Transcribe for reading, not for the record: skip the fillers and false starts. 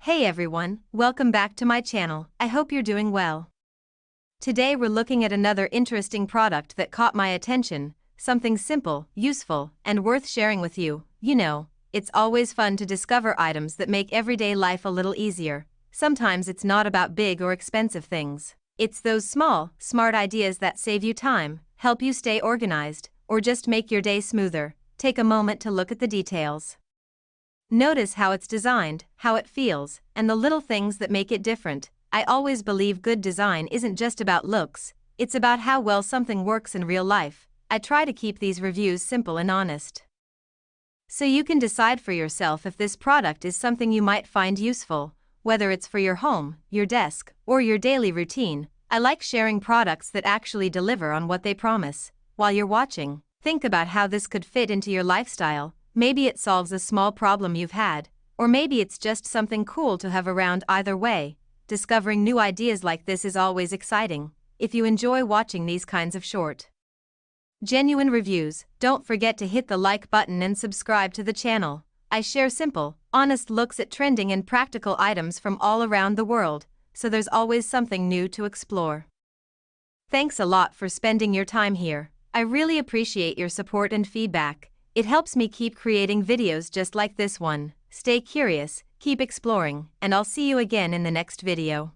Hey everyone, welcome back to my channel. I hope you're doing well. Today we're looking at another interesting product that caught my attention, something simple, useful, and worth sharing with you. You know, it's always fun to discover items that make everyday life a little easier. Sometimes it's not about big or expensive things. It's those small, smart ideas that save you time, help you stay organized, or just make your day smoother. Take a moment to look at the details. Notice how it's designed, how it feels, and the little things that make it different. I always believe good design isn't just about looks, it's about how well something works in real life. I try to keep these reviews simple and honest, so you can decide for yourself if this product is something you might find useful, whether it's for your home, your desk, or your daily routine. I like sharing products that actually deliver on what they promise. While you're watching, think about how this could fit into your lifestyle. Maybe it solves a small problem you've had, or maybe it's just something cool to have around. Either way, discovering new ideas like this is always exciting. If you enjoy watching these kinds of short, genuine reviews, don't forget to hit the like button and subscribe to the channel. I share simple, honest looks at trending and practical items from all around the world, so there's always something new to explore. Thanks a lot for spending your time here. I really appreciate your support and feedback. It helps me keep creating videos just like this one. Stay curious, keep exploring, and I'll see you again in the next video.